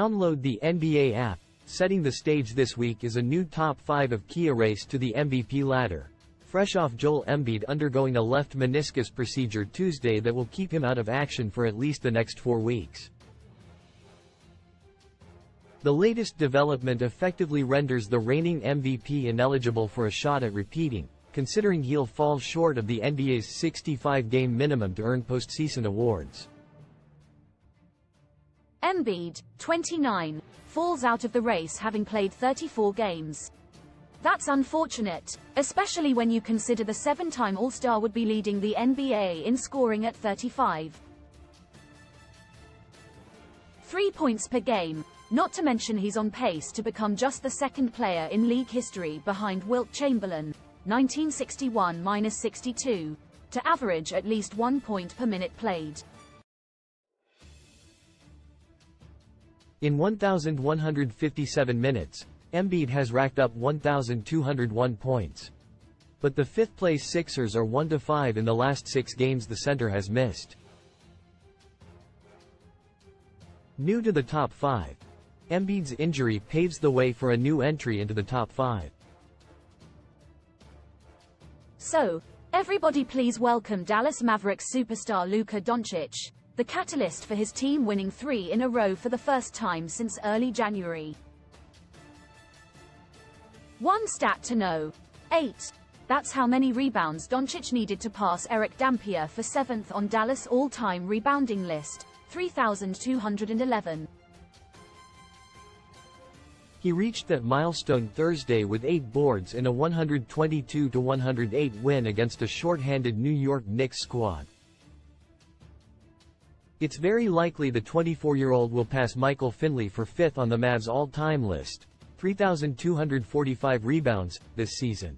Download the NBA app. Setting the stage this week is a new top 5 of Kia race to the MVP ladder. Fresh off Joel Embiid undergoing a left meniscus procedure Tuesday that will keep him out of action for at least the next 4 weeks. The latest development effectively renders the reigning MVP ineligible for a shot at repeating, considering he'll fall short of the NBA's 65-game minimum to earn postseason awards. Embiid, 29, falls out of the race having played 34 games. That's unfortunate, especially when you consider the 7-time All-Star would be leading the NBA in scoring at 35. 3 points per game, not to mention he's on pace to become just the second player in league history behind Wilt Chamberlain, 1961-62, to average at least 1 point per minute played. In 1,157 minutes, Embiid has racked up 1,201 points. But the fifth-place Sixers are 1-5 in the last 6 games the center has missed. New to the top 5. Embiid's injury paves the way for a new entry into the top 5. So, everybody please welcome Dallas Mavericks superstar Luka Doncic, the catalyst for his team winning 3 in a row for the first time since early January. 1 stat to know. 8. That's how many rebounds Doncic needed to pass Eric Dampier for 7th on Dallas' all-time rebounding list, 3,211. He reached that milestone Thursday with 8 boards in a 122-108 win against a short-handed New York Knicks squad. It's very likely the 24-year-old will pass Michael Finley for 5th on the Mavs all-time list, 3,245 rebounds, this season.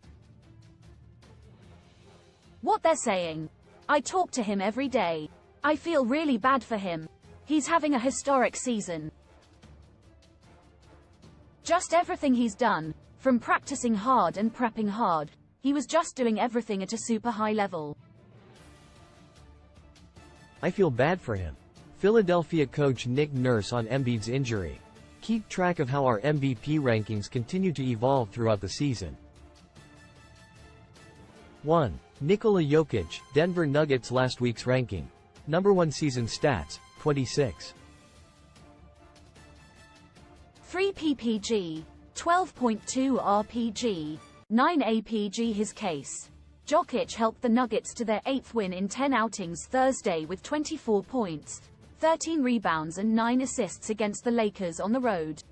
What they're saying. I talk to him every day. I feel really bad for him. He's having a historic season. Just everything he's done, from practicing hard and prepping hard, he was just doing everything at a super high level. I feel bad for him. Philadelphia coach Nick Nurse on Embiid's injury. Keep track of how our MVP rankings continue to evolve throughout the season. 1. Nikola Jokic, Denver Nuggets last week's ranking. Number 1 season stats, 26. 3 PPG, 12.2 RPG, 9 APG his case. Jokic helped the Nuggets to their 8th win in 10 outings Thursday with 24 points, 13 rebounds and 9 assists against the Lakers on the road.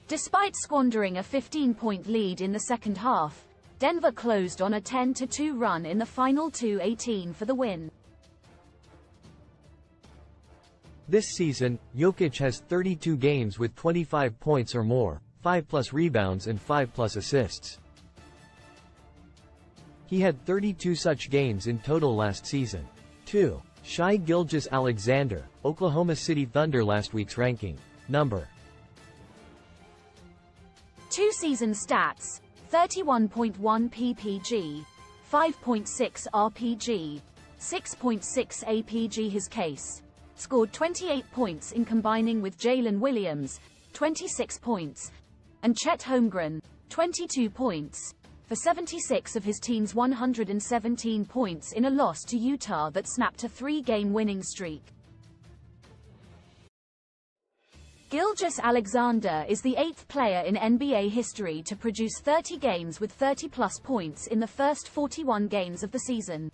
Despite squandering a 15-point lead in the second half, Denver closed on a 10-2 run in the final 2:18 for the win. This season, Jokic has 32 games with 25 points or more, 5+ rebounds and 5+ assists. He had 32 such games in total last season. 2. Shai Gilgeous-Alexander, Oklahoma City Thunder last week's ranking. Number 2 season stats, 31.1 PPG, 5.6 RPG, 6.6 APG his case. Scored 28 points in combining with Jalen Williams, 26 points, and Chet Holmgren, 22 points, for 76 of his team's 117 points in a loss to Utah that snapped a 3-game winning streak. Gilgeous-Alexander is the 8th player in NBA history to produce 30 games with 30+ points in the first 41 games of the season.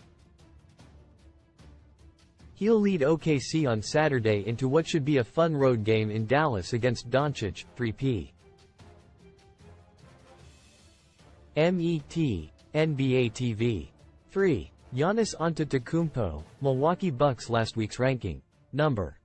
He'll lead OKC on Saturday into what should be a fun road game in Dallas against Doncic, 3P. MET, NBA TV. 3. Giannis Antetokounmpo, Milwaukee Bucks last week's ranking. Number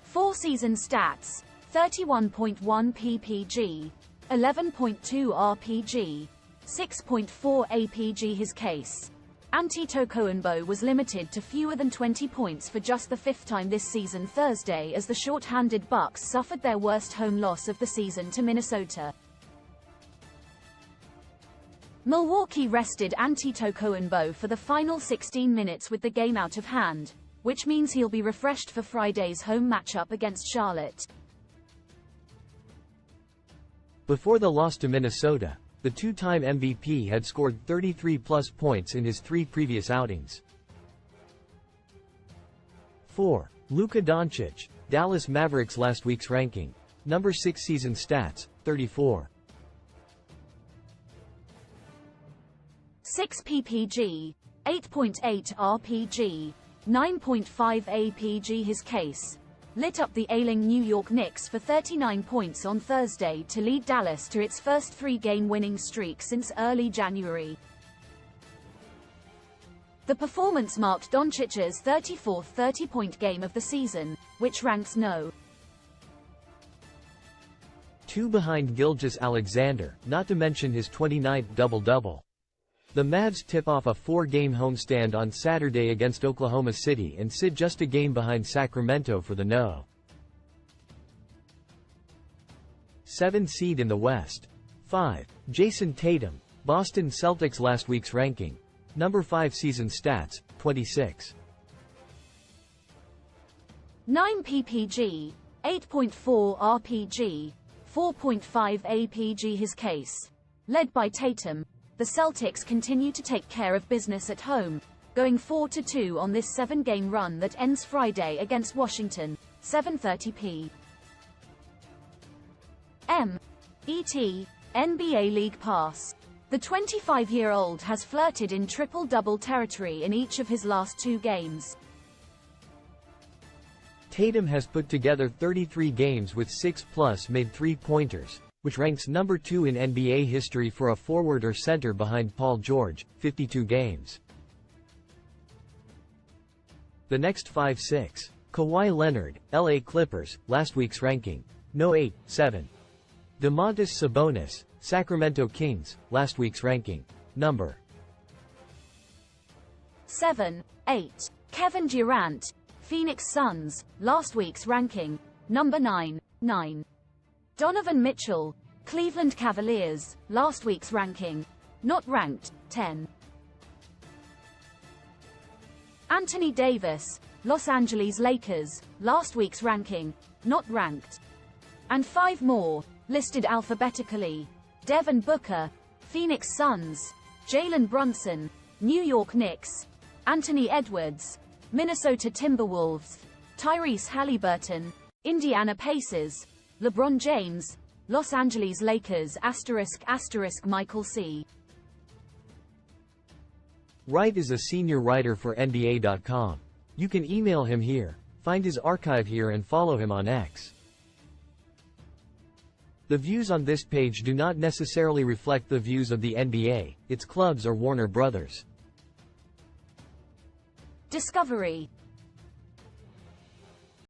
4 season stats, 31.1 PPG, 11.2 RPG, 6.4 APG his case. Antetokounmpo was limited to fewer than 20 points for just the 5th time this season Thursday as the short-handed Bucks suffered their worst home loss of the season to Minnesota. Milwaukee rested Antetokounmpo for the final 16 minutes with the game out of hand, which means he'll be refreshed for Friday's home matchup against Charlotte. Before the loss to Minnesota, the two-time MVP had scored 33-plus points in his 3 previous outings. 4. Luka Doncic, Dallas Mavericks last week's ranking. Number 6 season stats, 34. 6 ppg, 8.8 rpg, 9.5 apg. His case lit up the ailing New York Knicks for 39 points on Thursday to lead Dallas to its first 3-game winning streak since early January. The performance marked Doncic's 34th 30-point game of the season, which ranks no. 2 behind Gilgeous-Alexander, not to mention his 29th double-double. The Mavs tip off a 4-game homestand on Saturday against Oklahoma City and sit just a game behind Sacramento for the No. 7 seed in the West. 5. Jason Tatum, Boston Celtics last week's ranking. Number 5 season stats, 26. 9 ppg, 8.4 rpg, 4.5 apg. His case led by Tatum, the Celtics continue to take care of business at home, going 4-2 on this 7-game run that ends Friday against Washington, 7:30 p.m. ET, NBA League Pass. The 25-year-old has flirted in triple-double territory in each of his last 2 games. Tatum has put together 33 games with 6+ made 3-pointers, which ranks number 2 in NBA history for a forward or center behind Paul George, 52 games. The next 5-6. Kawhi Leonard, LA Clippers, last week's ranking. No 8-7. Domantas Sabonis, Sacramento Kings, last week's ranking. Number 7-8. Kevin Durant, Phoenix Suns, last week's ranking. Number 9-9. Donovan Mitchell, Cleveland Cavaliers, last week's ranking. Not ranked, 10. Anthony Davis, Los Angeles Lakers, last week's ranking. Not ranked. And 5 more, listed alphabetically. Devin Booker, Phoenix Suns, Jalen Brunson, New York Knicks, Anthony Edwards, Minnesota Timberwolves, Tyrese Halliburton, Indiana Pacers, LeBron James, Los Angeles Lakers *** Michael C. Wright is a senior writer for NBA.com. You can email him here, find his archive here and follow him on X. The views on this page do not necessarily reflect the views of the NBA, its clubs or Warner Brothers. Discovery.